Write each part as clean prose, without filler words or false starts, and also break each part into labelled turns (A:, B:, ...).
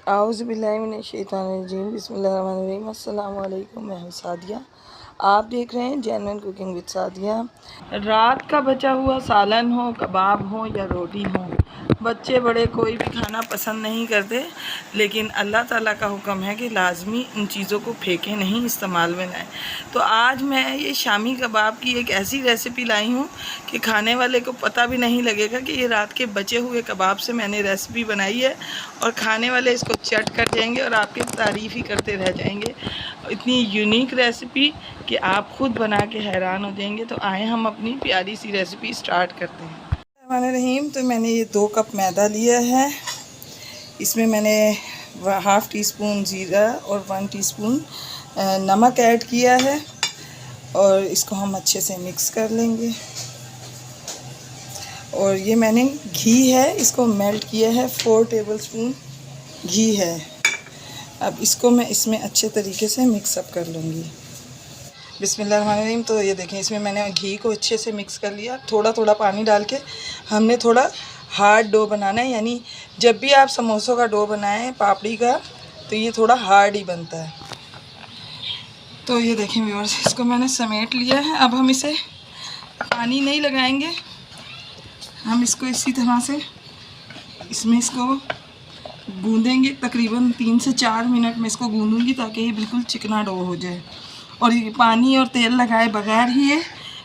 A: आऊज़ुबिल्लाहिमिनश्शैतानिर्रजीम बिस्मिल्लाहिर्रहमानिर्रहीम। अस्सलाम वालेकुम। मैं हूँ सादिया, आप देख रहे हैं जेन्युइन कुकिंग विद सादिया। रात का बचा हुआ सालन हो, कबाब हो या रोटी हो, बच्चे बड़े कोई भी खाना पसंद नहीं करते, लेकिन अल्लाह ताला का हुक्म है कि लाजमी इन चीज़ों को फेंकें नहीं, इस्तेमाल में लाएँ। तो आज मैं ये शामी कबाब की एक ऐसी रेसिपी लाई हूँ कि खाने वाले को पता भी नहीं लगेगा कि ये रात के बचे हुए कबाब से मैंने रेसिपी बनाई है, और खाने वाले इसको चट कर जाएंगे और आपकी तारीफ़ ही करते रह जाएंगे। इतनी यूनिक रेसिपी कि आप खुद बना के हैरान हो जाएंगे। तो आए हम अपनी प्यारी सी रेसिपी स्टार्ट करते हैं। रहीम, तो मैंने ये 2 कप मैदा लिया है। इसमें मैंने हाफ़ टी स्पून ज़ीरा और 1 टीस्पून नमक ऐड किया है, और इसको हम अच्छे से मिक्स कर लेंगे। और ये मैंने घी है, इसको मेल्ट किया है, 4 टेबलस्पून घी है। अब इसको मैं इसमें अच्छे तरीके से मिक्सअप कर लूँगी। बिस्मिल्लाहिर्रहमानिर्रहीम। तो ये देखें, इसमें मैंने घी को अच्छे से मिक्स कर लिया। थोड़ा थोड़ा पानी डाल के हमने थोड़ा हार्ड डो बनाना है, यानी जब भी आप समोसों का डो बनाएं पापड़ी का, तो ये थोड़ा हार्ड ही बनता है। तो ये देखें व्यूअर्स, इसको मैंने समेट लिया है। अब हम इसे पानी नहीं लगाएंगे, हम इसको इसी तरह से इसमें इसको गूंदेंगे। तकरीबन 3 से 4 मिनट में इसको गूंदूंगी ताकि ये बिल्कुल चिकना डो हो जाए, और ये पानी और तेल लगाए बगैर ही ये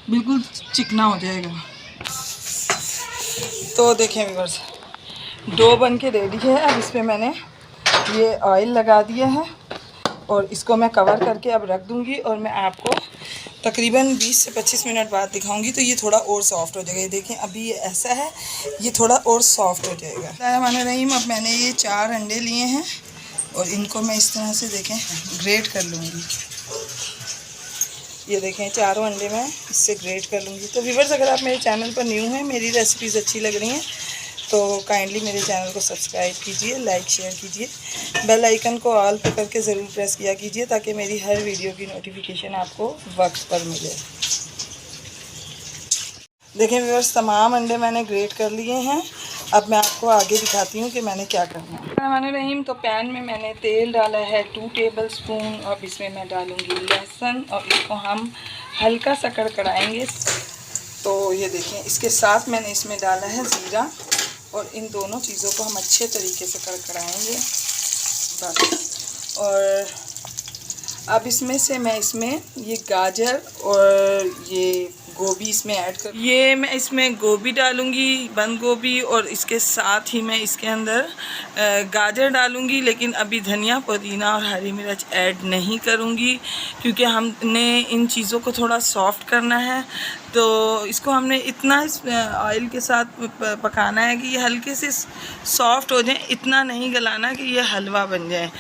A: बिल्कुल चिकना हो जाएगा। तो देखें व्यूअर्स, डो बन के रेडी है। अब इस पर मैंने ये ऑयल लगा दिया है, और इसको मैं कवर करके अब रख दूँगी, और मैं आपको तकरीबन 20 से 25 मिनट बाद दिखाऊंगी। तो ये थोड़ा और सॉफ्ट हो जाएगा। ये देखें, अभी ये ऐसा है, ये थोड़ा और सॉफ्ट हो जाएगा। रहीम, अब मैंने ये 4 अंडे लिए हैं, और इनको मैं इस तरह से देखें ग्रेट कर लूँगी। ये देखें, चारों अंडे मैं इससे ग्रेट कर लूँगी। तो व्यूअर्स, अगर आप मेरे चैनल पर न्यू हैं, मेरी रेसिपीज़ अच्छी लग रही हैं, तो काइंडली मेरे चैनल को सब्सक्राइब कीजिए, लाइक शेयर कीजिए, बेल आइकन को ऑल पे करके ज़रूर प्रेस किया कीजिए, ताकि मेरी हर वीडियो की नोटिफिकेशन आपको वक्त पर मिले। देखें व्यूअर्स, तमाम अंडे मैंने ग्रेट कर लिए हैं। अब मैं आपको आगे दिखाती हूँ कि मैंने क्या करना है। रहीम, तो पैन में मैंने तेल डाला है 2 टेबलस्पून। अब इसमें मैं डालूँगी लहसुन, और इसको हम हल्का सा कड़कड़ाएँगे। तो ये देखें, इसके साथ मैंने इसमें डाला है ज़ीरा, और इन दोनों चीज़ों को हम अच्छे तरीके से कड़कड़ाएंगे बस। और अब इसमें से मैं ये गाजर और ये गोभी इसमें ऐड कर, ये मैं इसमें गोभी डालूंगी, बंद गोभी, और इसके साथ ही मैं इसके अंदर गाजर डालूंगी। लेकिन अभी धनिया, पुदीना और हरी मिर्च ऐड नहीं करूंगी, क्योंकि हमने इन चीज़ों को थोड़ा सॉफ्ट करना है। तो इसको हमने इतना ऑयल के साथ पकाना है कि ये हल्के से सॉफ्ट हो जाए, इतना नहीं गलाना कि ये हलवा बन जाए।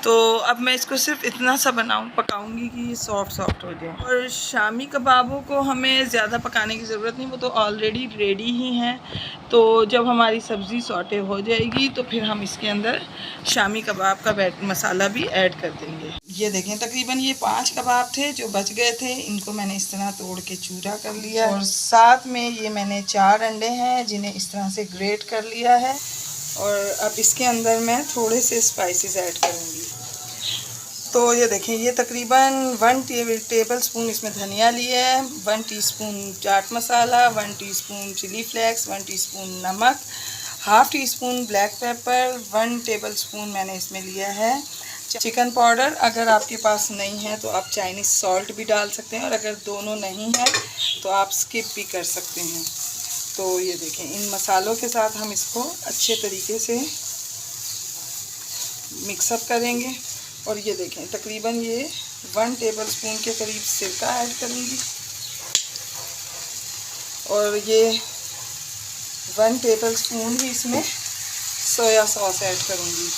A: तो अब मैं इसको सिर्फ इतना सा पकाऊंगी कि ये सॉफ्ट हो जाए। और शामी कबाबों को हमें ज़्यादा पकाने की ज़रूरत नहीं, वो तो ऑलरेडी रेडी ही हैं। तो जब हमारी सब्ज़ी सॉटे हो जाएगी, तो फिर हम इसके अंदर शामी कबाब का मसाला भी ऐड कर देंगे। ये देखें, तकरीबन ये 5 कबाब थे जो बच गए थे, इनको मैंने इस तरह तोड़ के चूरा कर लिया, और साथ में ये मैंने 4 अंडे हैं जिन्हें इस तरह से ग्रेट कर लिया है। और अब इसके अंदर मैं थोड़े से स्पाइसेस ऐड करूँगी। तो ये देखें, ये तकरीबन 1 टेबलस्पून इसमें धनिया लिया है, 1 teaspoon chaat masala, 1 teaspoon chilli flakes, 1 teaspoon नमक, half teaspoon black pepper, 1 tablespoon मैंने इसमें लिया है चिकन पाउडर। अगर आपके पास नहीं है तो आप चाइनीज़ सॉल्ट भी डाल सकते हैं, और अगर दोनों नहीं है तो आप स्किप भी कर सकते हैं। तो ये देखें, इन मसालों के साथ हम इसको अच्छे तरीके से मिक्सअप करेंगे। और ये देखें, तकरीबन ये 1 टेबलस्पून के करीब सिरका ऐड करूँगी, और ये 1 टेबलस्पून ही इसमें सोया सॉस ऐड करूँगी।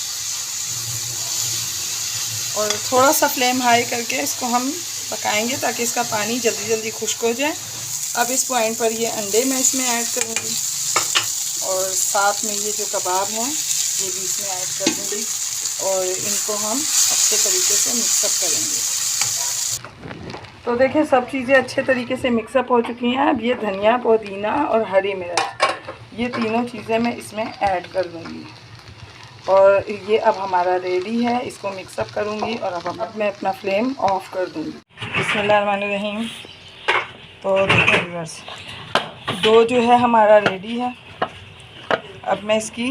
A: और थोड़ा सा फ्लेम हाई करके इसको हम पकाएंगे ताकि इसका पानी जल्दी जल्दी खुश्क हो जाए। अब इस पॉइंट पर ये अंडे मैं इसमें ऐड करूँगी, और साथ में ये जो कबाब हैं ये भी इसमें ऐड कर दूँगी, और इनको हम अच्छे तरीके से मिक्सअप करेंगे। तो देखें, सब चीज़ें अच्छे तरीके से मिक्सअप हो चुकी हैं। अब ये धनिया, पुदीना और हरी मिर्च, ये तीनों चीज़ें मैं इसमें ऐड कर दूँगी। और ये अब हमारा रेडी है। इसको मिक्सअप करूँगी और अब मैं अपना फ्लेम ऑफ कर दूँगी। बिस्मिल्लाहिर्रहमानिर्रहीम। तो देखिए व्यूअर्स, डो जो है हमारा रेडी है। अब मैं इसकी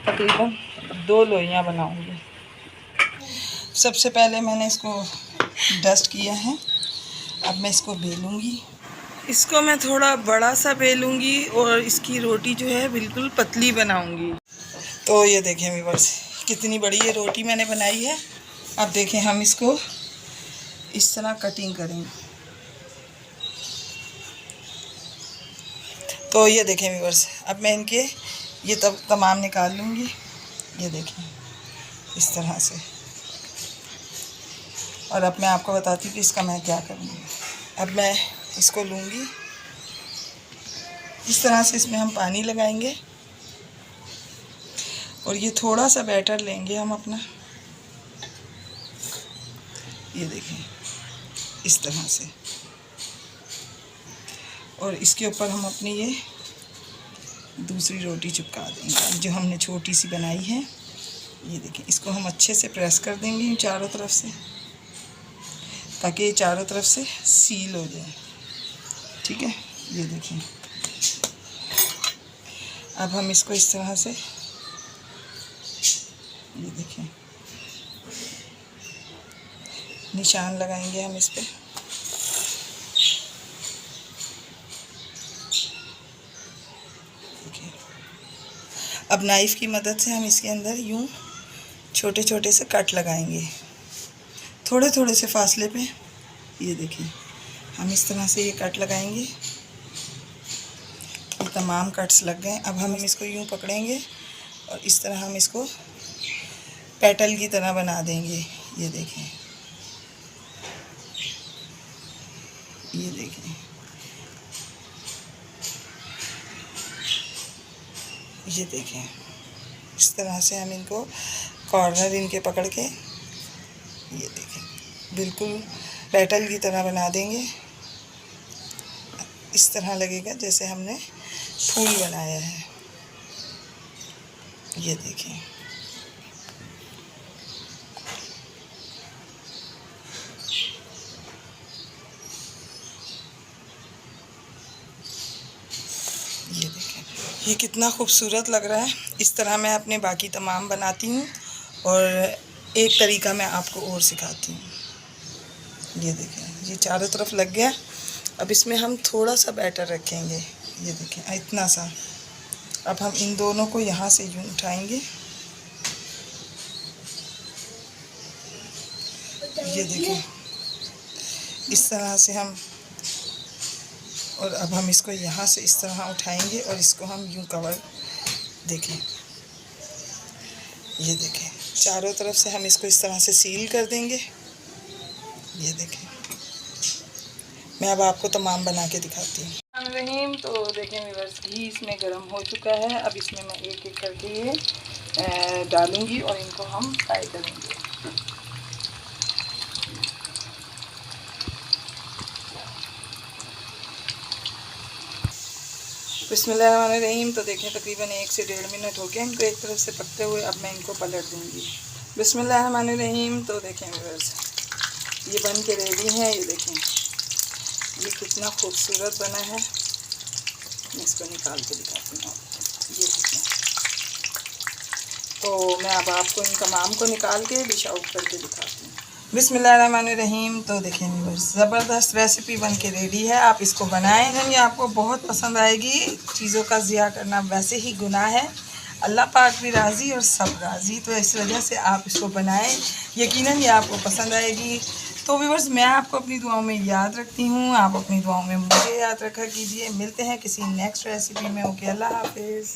A: तकरीबन 2 लोइयाँ बनाऊँगी। सबसे पहले मैंने इसको डस्ट किया है। अब मैं इसको बेलूँगी। इसको मैं थोड़ा बड़ा सा बेलूँगी और इसकी रोटी जो है बिल्कुल पतली बनाऊँगी। तो ये देखें व्यूअर्स, कितनी बड़ी ये रोटी मैंने बनाई है। अब देखें हम इसको इस तरह कटिंग करेंगे। तो ये देखें व्यूअर्स, अब मैं इनके ये तमाम निकाल लूँगी। ये देखें इस तरह से। और अब मैं आपको बताती हूँ कि इसका मैं क्या करूँगी। अब मैं इसको लूँगी, इस तरह से इसमें हम पानी लगाएंगे और ये थोड़ा सा बैटर लेंगे हम अपना। ये देखें इस तरह से। और इसके ऊपर हम अपनी ये दूसरी रोटी चिपका देंगे जो हमने छोटी सी बनाई है। ये देखें, इसको हम अच्छे से प्रेस कर देंगे चारों तरफ से, ताकि ये चारों तरफ से सील हो जाए। ठीक है, ये देखें। अब हम इसको इस तरह से, ये देखें, निशान लगाएंगे हम इस पे। देखिए, अब नाइफ़ की मदद से हम इसके अंदर यूं छोटे छोटे से कट लगाएंगे, थोड़े थोड़े से फासले पे। ये देखिए, हम इस तरह से ये कट लगाएंगे। ये तमाम कट्स लग गए। अब हम इसको यूं पकड़ेंगे और इस तरह हम इसको पेटल की तरह बना देंगे। ये देखें, ये देखें, ये देखें। इस तरह से हम इनको कॉर्नर इनके पकड़ के, ये देखें, बिल्कुल पेटल की तरह बना देंगे। इस तरह लगेगा जैसे हमने फूल बनाया है। ये देखें, ये देखें, ये कितना खूबसूरत लग रहा है। इस तरह मैं अपने बाकी तमाम बनाती हूँ और एक तरीका मैं आपको और सिखाती हूँ। ये देखें, ये चारों तरफ लग गया। अब इसमें हम थोड़ा सा बैटर रखेंगे। ये देखें, इतना सा। अब हम इन दोनों को यहाँ से यूँ उठाएंगे। ये देखें, इस तरह से हम, और अब हम इसको यहाँ से इस तरह उठाएंगे और इसको हम यूँ कवर, देखें, ये देखें, चारों तरफ से हम इसको इस तरह से सील कर देंगे। ये देखें, मैं अब आपको तमाम बना के दिखाती हूँ। रहीम, तो देखें व्यूअर्स, घी इसमें गर्म हो चुका है। अब इसमें मैं एक एक करके ये डालूँगी और इनको हम फ्राई करेंगे। बिस्मिल्लाहिर्रहमानिर्रहीम। तो देखें, तकरीबन 1 से 1.5 मिनट हो गए इनको एक तरफ से पकते हुए। अब मैं इनको पलट दूँगी। बिस्मिल्लाहिर्रहमानिर्रहीम। तो देखें व्यूअर्स, ये बन के रेडी है। ये देखें, ये कितना खूबसूरत बना है। मैं इसको निकाल के दिखाती हूँ। ये देखें, तो मैं अब आपको इन तमाम को निकाल के डिश आउट करके दिखाती हूँ। बिस्मिल्लाहिर्रहमानिर्रहीम। तो देखें व्यूअर्स, ज़बरदस्त रेसिपी बन के रेडी है। आप इसको बनाएं, ये आपको बहुत पसंद आएगी। चीज़ों का ज़िया करना वैसे ही गुनाह है। अल्लाह पाक भी राज़ी और सब राज़ी। तो इस वजह से आप इसको बनाएं, यकीनन ये आपको पसंद आएगी। तो व्यूअर्स, मैं आपको अपनी दुआओं में याद रखती हूँ, आप अपनी दुआओं में मुझे याद रखा कीजिए। मिलते हैं किसी नेक्स्ट रेसिपी में। ओके, अल्लाह हाफिज़।